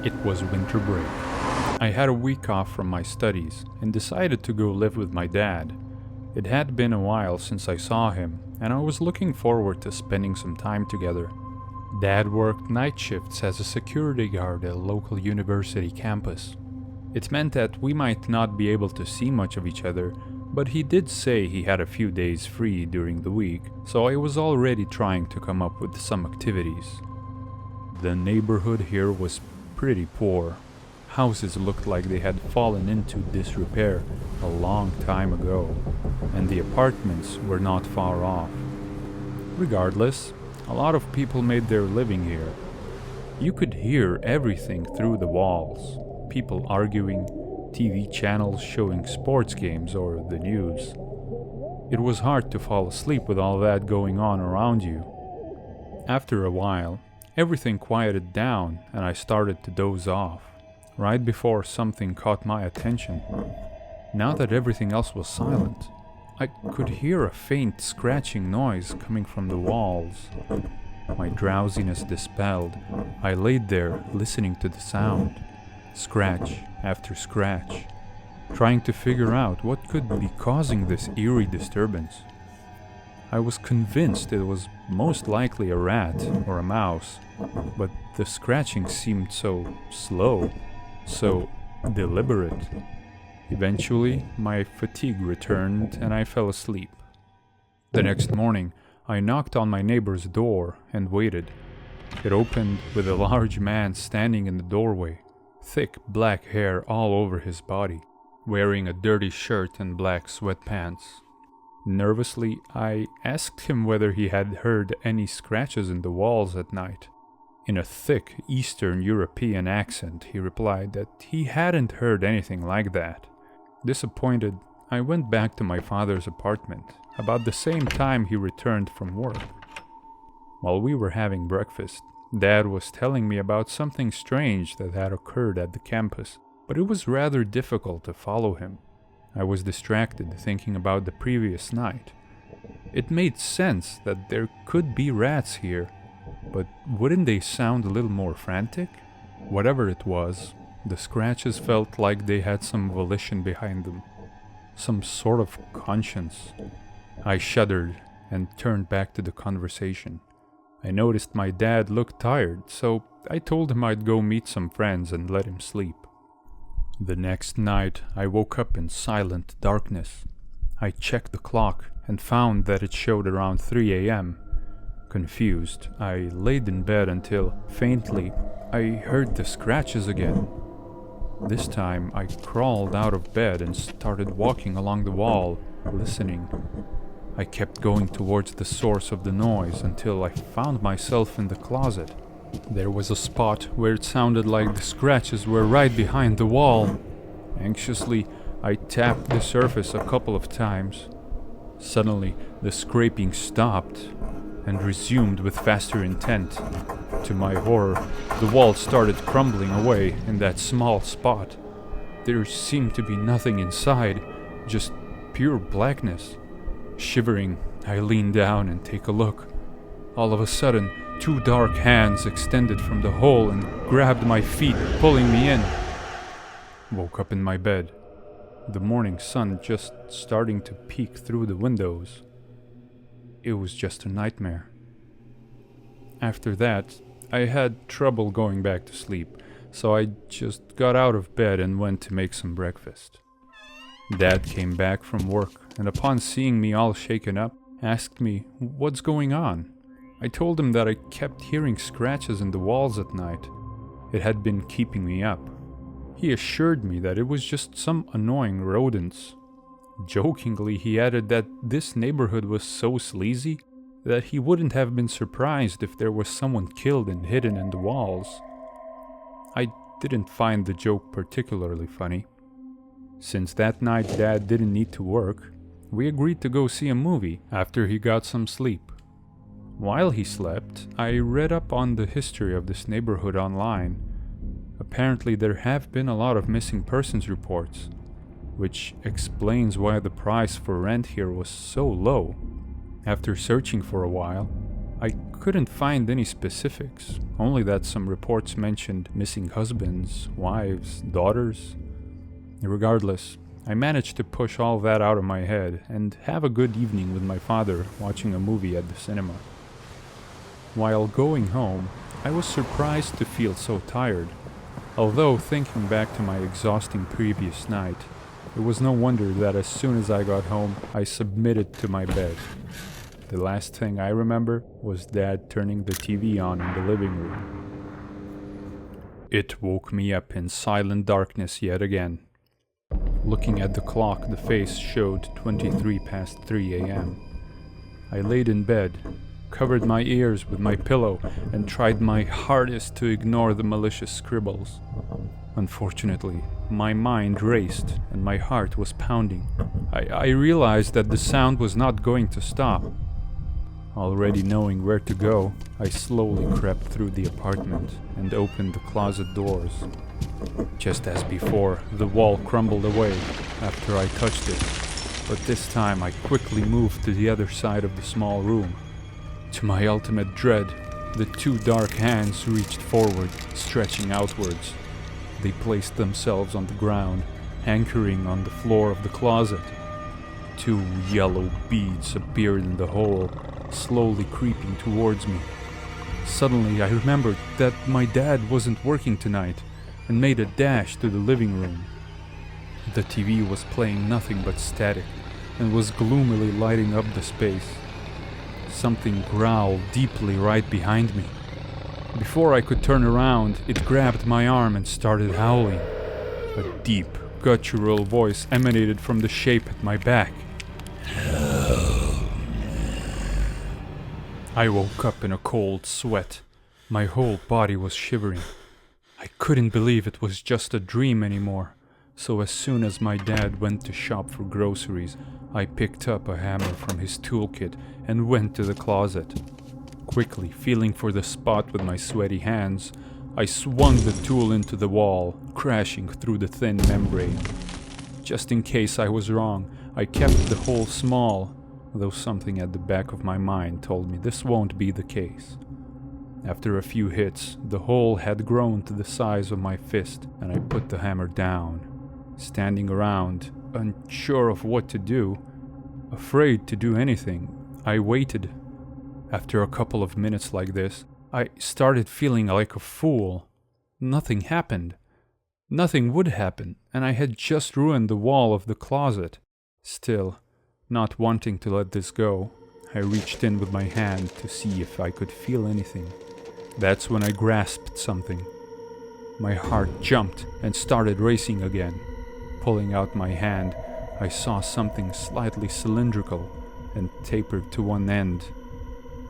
It was winter break. I had a week off from my studies and decided to go live with my dad. It had been a while since I saw him, and I was looking forward to spending some time together. Dad worked night shifts as a security guard at a local university campus. It meant that we might not be able to see much of each other, but he did say he had a few days free during the week, so I was already trying to come up with some activities. The neighborhood here was pretty poor. Houses looked like they had fallen into disrepair a long time ago, and the apartments were not far off. Regardless, a lot of people made their living here. You could hear everything through the walls. People arguing, TV channels showing sports games or the news. It was hard to fall asleep with all that going on around you. After a while, everything quieted down and I started to doze off, right before something caught my attention. Now that everything else was silent, I could hear a faint scratching noise coming from the walls. My drowsiness dispelled, I laid there listening to the sound. Scratch after scratch, trying to figure out what could be causing this eerie disturbance. I was convinced it was most likely a rat or a mouse, but the scratching seemed so slow, so deliberate. Eventually, my fatigue returned and I fell asleep. The next morning, I knocked on my neighbor's door and waited. It opened with a large man standing in the doorway. Thick black hair all over his body, wearing a dirty shirt and black sweatpants. Nervously, I asked him whether he had heard any scratches in the walls at night. In a thick Eastern European accent, he replied that he hadn't heard anything like that. Disappointed, I went back to my father's apartment, about the same time he returned from work. While we were having breakfast, Dad was telling me about something strange that had occurred at the campus, but it was rather difficult to follow him. I was distracted thinking about the previous night. It made sense that there could be rats here, but wouldn't they sound a little more frantic? Whatever it was, the scratches felt like they had some volition behind them, some sort of conscience. I shuddered and turned back to the conversation. I noticed my dad looked tired, so I told him I'd go meet some friends and let him sleep. The next night, I woke up in silent darkness. I checked the clock and found that it showed around 3 a.m. Confused, I laid in bed until, faintly, I heard the scratches again. This time, I crawled out of bed and started walking along the wall, listening. I kept going towards the source of the noise until I found myself in the closet. There was a spot where it sounded like the scratches were right behind the wall. Anxiously, I tapped the surface a couple of times. Suddenly, the scraping stopped and resumed with faster intent. To my horror, the wall started crumbling away in that small spot. There seemed to be nothing inside, just pure blackness. Shivering, I leaned down and take a look. All of a sudden, 2 dark hands extended from the hole and grabbed my feet, pulling me in. Woke up in my bed, the morning sun just starting to peek through the windows. It was just a nightmare. After that, I had trouble going back to sleep, so I just got out of bed and went to make some breakfast. Dad came back from work and upon seeing me all shaken up, asked me what's going on. I told him that I kept hearing scratches in the walls at night. It had been keeping me up. He assured me that it was just some annoying rodents. Jokingly, he added that this neighborhood was so sleazy that he wouldn't have been surprised if there was someone killed and hidden in the walls. I didn't find the joke particularly funny. Since that night Dad didn't need to work, we agreed to go see a movie after he got some sleep. While he slept, I read up on the history of this neighborhood online. Apparently there have been a lot of missing persons reports, which explains why the price for rent here was so low. After searching for a while, I couldn't find any specifics, only that some reports mentioned missing husbands, wives, daughters. Regardless, I managed to push all that out of my head and have a good evening with my father watching a movie at the cinema. While going home, I was surprised to feel so tired. Although thinking back to my exhausting previous night, it was no wonder that as soon as I got home, I submitted to my bed. The last thing I remember was Dad turning the TV on in the living room. It woke me up in silent darkness yet again. Looking at the clock, the face showed 23 past 3 a.m. I laid in bed, covered my ears with my pillow, and tried my hardest to ignore the malicious scribbles. Unfortunately, my mind raced and my heart was pounding. I realized that the sound was not going to stop. Already knowing where to go, I slowly crept through the apartment and opened the closet doors. Just as before, the wall crumbled away after I touched it, but this time I quickly moved to the other side of the small room. To my ultimate dread, the two dark hands reached forward, stretching outwards. They placed themselves on the ground, anchoring on the floor of the closet. Two yellow beads appeared in the hole, slowly creeping towards me. Suddenly I remembered that my dad wasn't working tonight and made a dash to the living room. The TV was playing nothing but static and was gloomily lighting up the space. Something growled deeply right behind me. Before I could turn around, it grabbed my arm and started howling. A deep, guttural voice emanated from the shape at my back. I woke up in a cold sweat. My whole body was shivering. I couldn't believe it was just a dream anymore. So as soon as my dad went to shop for groceries, I picked up a hammer from his toolkit and went to the closet. Quickly feeling for the spot with my sweaty hands, I swung the tool into the wall, crashing through the thin membrane. Just in case I was wrong, I kept the hole small, though something at the back of my mind told me this won't be the case. After a few hits, the hole had grown to the size of my fist, and I put the hammer down. Standing around, unsure of what to do, afraid to do anything, I waited. After a couple of minutes like this, I started feeling like a fool. Nothing happened. Nothing would happen, and I had just ruined the wall of the closet. Still, not wanting to let this go, I reached in with my hand to see if I could feel anything. That's when I grasped something. My heart jumped and started racing again. Pulling out my hand, I saw something slightly cylindrical and tapered to one end.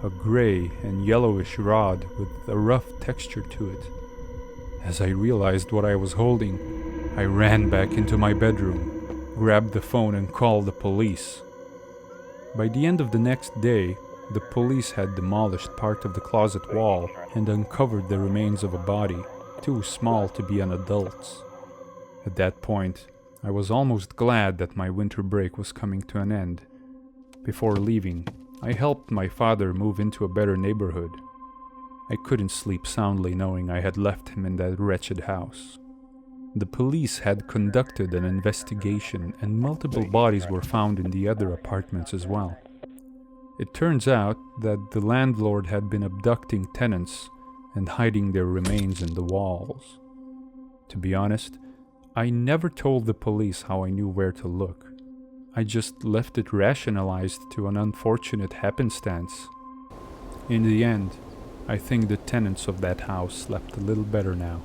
A gray and yellowish rod with a rough texture to it. As I realized what I was holding, I ran back into my bedroom, grabbed the phone and called the police. By the end of the next day, the police had demolished part of the closet wall and uncovered the remains of a body, too small to be an adult's. At that point, I was almost glad that my winter break was coming to an end. Before leaving, I helped my father move into a better neighborhood. I couldn't sleep soundly knowing I had left him in that wretched house. The police had conducted an investigation and multiple bodies were found in the other apartments as well. It turns out that the landlord had been abducting tenants and hiding their remains in the walls. To be honest, I never told the police how I knew where to look. I just left it rationalized to an unfortunate happenstance. In the end, I think the tenants of that house slept a little better now.